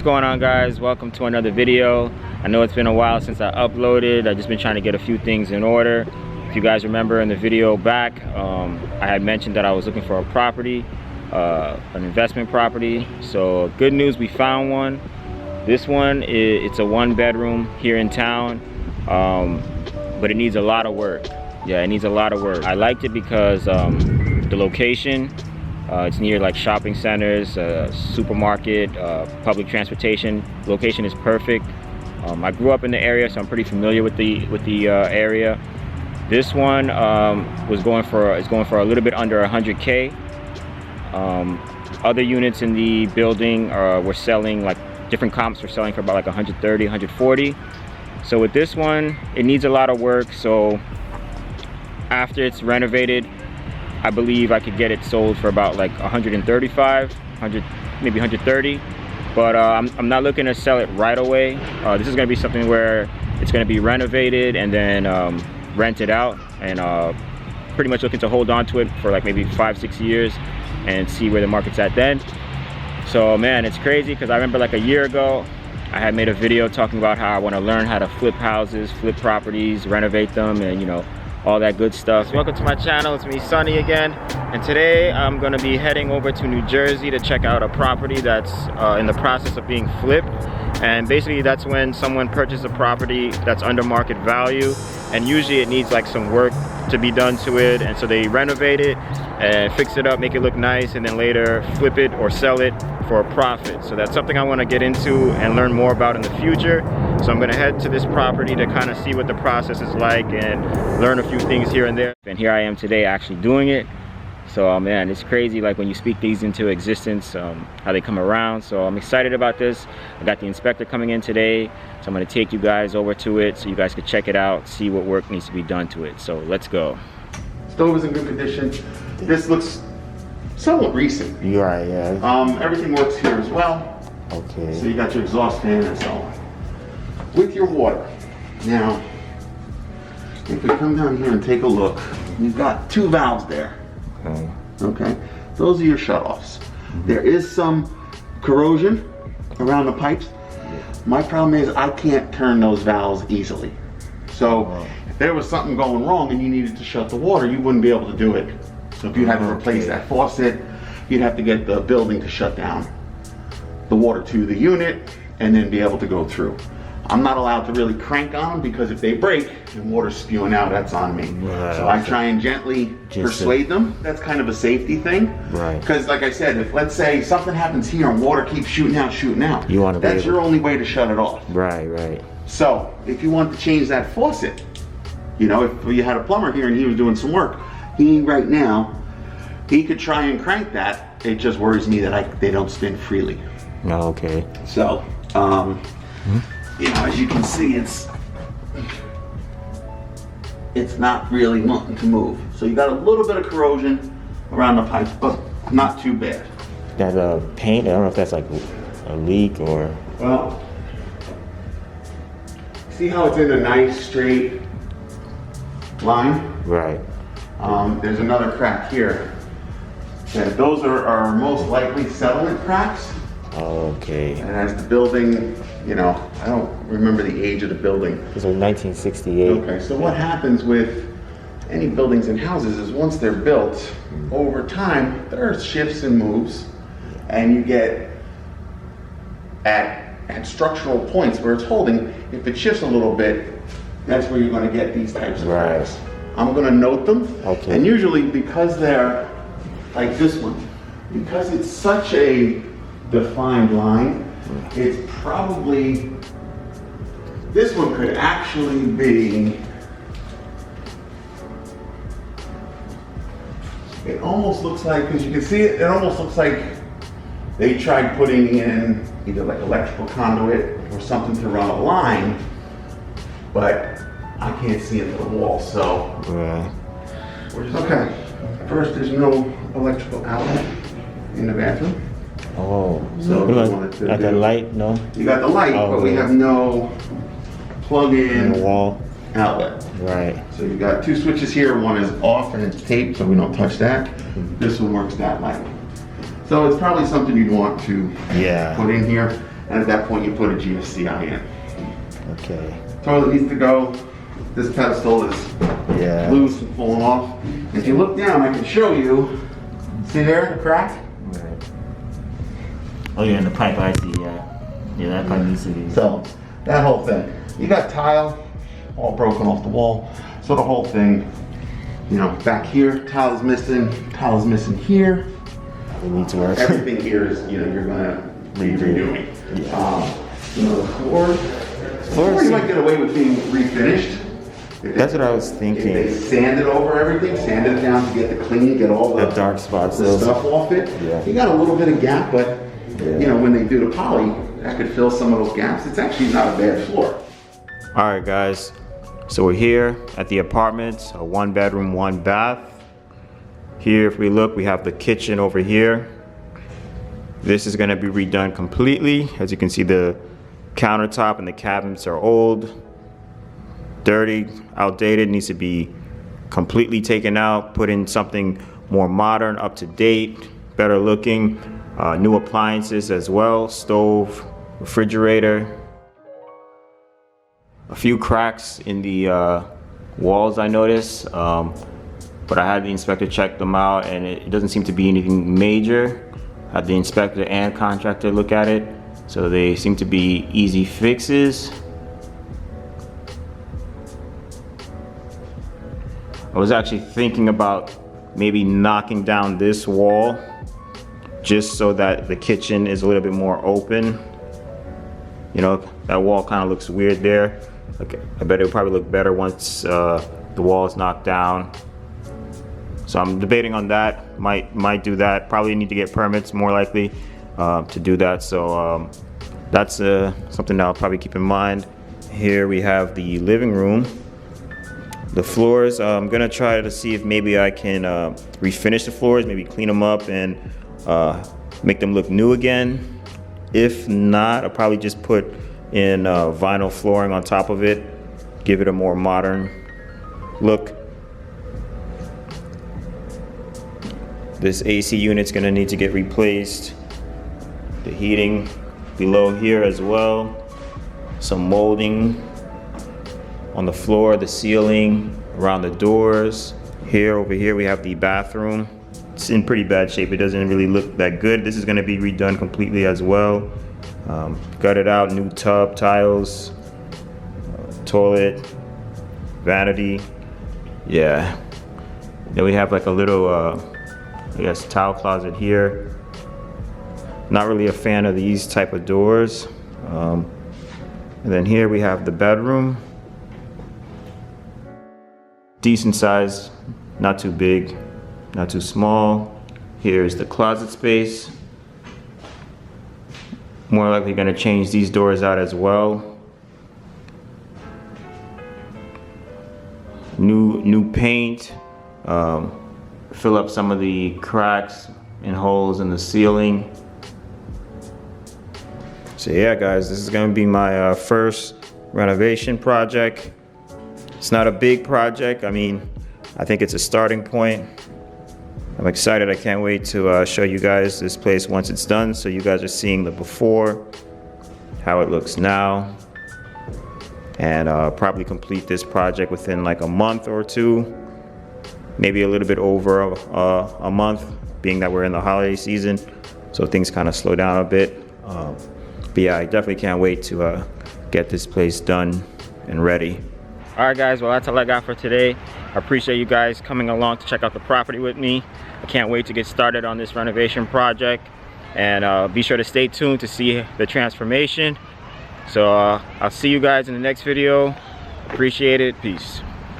going on, guys? Welcome to another video. I know it's been a while since I uploaded. I've just been trying to get a few things in order. If you guys remember in the video back, I had mentioned that I was looking for a property, an investment property. So good news, we found one. This one, it's a 1-bedroom here in town, but it needs a lot of work. Yeah, it needs a lot of work. I liked it because the location, it's near like shopping centers, supermarket, public transportation. Location is perfect. I grew up in the area, so I'm pretty familiar with the area. This one is going for a little bit under 100K. Other units in the building were selling, like different comps were selling for about like 130, 140. So with this one, it needs a lot of work. So after it's renovated, I believe I could get it sold for about like 135, maybe 130. But I'm not looking to sell it right away. This is gonna be something where it's gonna be renovated and then rented out, and pretty much looking to hold on to it for like maybe 5-6 years and see where the market's at then. So man, it's crazy because I remember like a year ago, I had made a video talking about how I wanna learn how to flip houses, flip properties, renovate them, and you know, all that good stuff. So welcome to my channel, it's me, Sonny, again. And today I'm gonna be heading over to New Jersey to check out a property that's in the process of being flipped. And basically that's when someone purchases a property that's under market value, and usually it needs like some work to be done to it, and so they renovate it and fix it up, make it look nice, and then later flip it or sell it for a profit. So that's something I want to get into and learn more about in the future. So I'm going to head to this property to kind of see what the process is like and learn a few things here and there. And here I am today actually doing it. So man, it's crazy like when you speak these into existence, how they come around. So I'm excited about this. I got the inspector coming in today, so I'm going to take you guys over to it so you guys can check it out, see what work needs to be done to it. So let's go. Stove is in good condition. This looks somewhat recent. You're right, yeah. Everything works here as well. Okay. So you got your exhaust fan and so on. With your water. Now, if we come down here and take a look, you've got 2 valves there. Okay. Okay, those are your shutoffs. There is some corrosion around the pipes. My problem is I can't turn those valves easily. So if there was something going wrong and you needed to shut the water, you wouldn't be able to do it. So if you had to replace that faucet, you'd have to get the building to shut down the water to the unit and then be able to go through. I'm not allowed to really crank on them because if they break and water's spewing out, that's on me. Right. So I try and gently persuade them. That's kind of a safety thing. Right. Because like I said, if let's say something happens here and water keeps shooting out, you want to that's your only way to shut it off. Right, right. So if you want to change that faucet, you know, if you had a plumber here and he was doing some work, right now, he could try and crank that. It just worries me that they don't spin freely. Oh, okay. So, you know, as you can see, it's not really wanting to move. So you got a little bit of corrosion around the pipes, but not too bad. That paint, I don't know if that's like a leak or... Well, see how it's in a nice straight line? Right. There's another crack here. Yeah, those are most likely settlement cracks. Okay. And as the building, you know, I don't remember the age of the building. It's like 1968. Okay, so what happens with any buildings and houses is once they're built, over time, there are shifts and moves, and you get at structural points where it's holding, if it shifts a little bit, that's where you're going to get these types of cracks. I'm going to note them, and usually because they're like this one, because it's such a defined line, it's probably, this one could actually be, it almost looks like, because you can see it, it almost looks like they tried putting in either like electrical conduit or something to run a line, but I can't see into the wall, so. Okay, first there's no electrical outlet in the bathroom. Oh, so got the light, no? You got the light, but we have no plug-in wall outlet. Right. So you got 2 switches here. One is off and it's taped, so we don't touch that. This one works that light. So it's probably something you'd want to put in here. and at that point you put a GFCI in. Okay. Toilet needs to go. This pedestal is loose and falling off. If you look down, I can show you. See there, the crack? Right. Oh yeah, and the pipe I see, yeah, that pipe needs to be. So, that whole thing. You got tile all broken off the wall. So the whole thing, you know, back here, tile is missing here. It needs work. Everything here is, you know, you're gonna be redoing. Yeah. You know, the floor, you might get away with being refinished. That's what I was thinking. If they sanded over everything, sanded it down to get the clean, get all the dark spots, the stuff off it. Yeah. You got a little bit of gap, but you know, when they do the poly, that could fill some of those gaps. It's actually not a bad floor. All right, guys. So we're here at the apartment, a 1-bedroom, 1-bath. Here, if we look, we have the kitchen over here. This is gonna be redone completely. As you can see, the countertop and the cabinets are old, dirty, outdated, needs to be completely taken out, put in something more modern, up to date, better looking, new appliances as well, stove, refrigerator. A few cracks in the walls I noticed, but I had the inspector check them out and it doesn't seem to be anything major. I had the inspector and contractor look at it, so they seem to be easy fixes. I was actually thinking about maybe knocking down this wall just so that the kitchen is a little bit more open. You know, that wall kind of looks weird there. Okay, I bet it'll probably look better once the wall is knocked down. So I'm debating on that. Might do that. Probably need to get permits more likely to do that. So that's something that I'll probably keep in mind. Here we have the living room. The floors, I'm gonna try to see if maybe I can refinish the floors, maybe clean them up and make them look new again. If not, I'll probably just put in vinyl flooring on top of it, give it a more modern look. This AC unit's gonna need to get replaced. The heating below here as well. Some molding on the floor, the ceiling, around the doors. Here, over here, we have the bathroom. It's in pretty bad shape. It doesn't really look that good. This is gonna be redone completely as well. Gutted out, new tub, tiles, toilet, vanity. Yeah. Then we have like a little, I guess, towel closet here. Not really a fan of these type of doors. And then here we have the bedroom. Decent size, not too big, not too small. Here's the closet space. More likely gonna change these doors out as well. New paint. Fill up some of the cracks and holes in the ceiling. So yeah, guys, this is gonna be my first renovation project. It's not a big project. I mean, I think it's a starting point. I'm excited. I can't wait to show you guys this place once it's done, so you guys are seeing the before, how it looks now, and probably complete this project within like a month or two, maybe a little bit over a month, being that we're in the holiday season, so things kind of slow down a bit. But yeah, I definitely can't wait to get this place done and ready. All right, guys, well, that's all I got for today. I appreciate you guys coming along to check out the property with me. I can't wait to get started on this renovation project, and be sure to stay tuned to see the transformation. So I'll see you guys in the next video. Appreciate it. Peace.